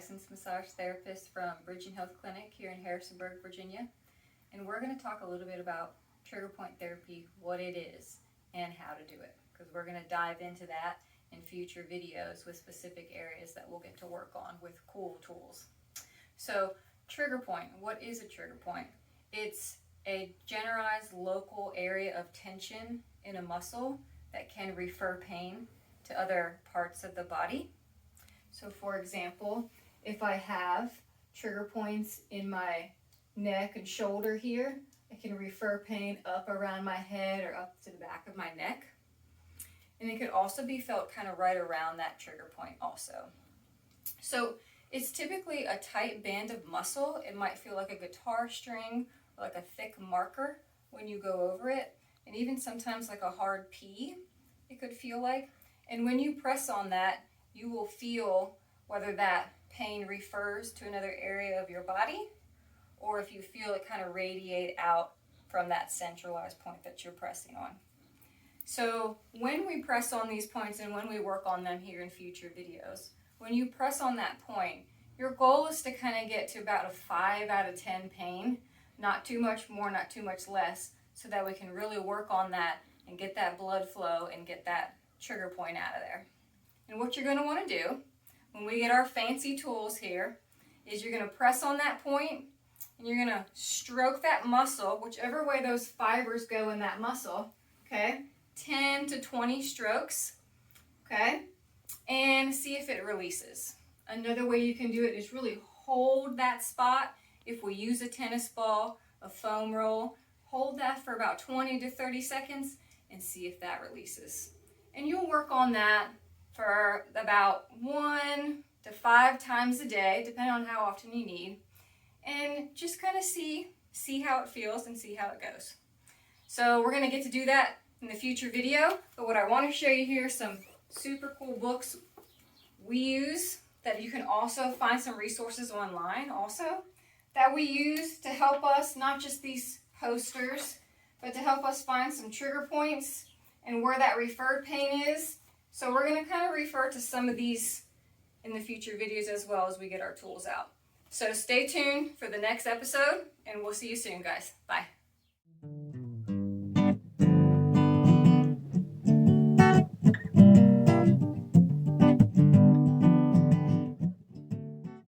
licensed massage therapist from Bridging Health Clinic here in Harrisonburg, Virginia. And we're going to talk a little bit about trigger point therapy, what it is, and how to do it. Because we're going to dive into that in future videos with specific areas that we'll get to work on with cool tools. So, trigger point. What is a trigger point? It's a generalized local area of tension in a muscle that can refer pain to other parts of the body. So for example, if I have trigger points in my neck and shoulder here, I can refer pain up around my head or up to the back of my neck. And it could also be felt kind of right around that trigger point also. So it's typically a tight band of muscle. It might feel like a guitar string or like a thick marker when you go over it. And even sometimes like a hard P, it could feel like. And when you press on that, you will feel whether that pain refers to another area of your body or if you feel it kind of radiate out from that centralized point that you're pressing on. So when we press on these points and when we work on them here in future videos, when you press on that point, your goal is to kind of get to about a 5 out of 10 pain, not too much more, not too much less, so that we can really work on that and get that blood flow and get that trigger point out of there. And what you're going to want to do when we get our fancy tools here is you're going to press on that point and you're going to stroke that muscle, whichever way those fibers go in that muscle, okay? 10 to 20 strokes, okay? And see if it releases. Another way you can do it is really hold that spot. If we use a tennis ball, a foam roll, hold that for about 20 to 30 seconds and see if that releases. And you'll work on that for about 1 to 5 times a day, depending on how often you need. And just kind of see how it feels and see how it goes. So we're going to get to do that in the future video. But what I want to show you here are some super cool books we use that you can also find some resources online also that we use to help us, not just these posters, but to help us find some trigger points and where that referred pain is. So we're going to kind of refer to some of these in the future videos as well as we get our tools out. So stay tuned for the next episode, and we'll see you soon, guys. Bye.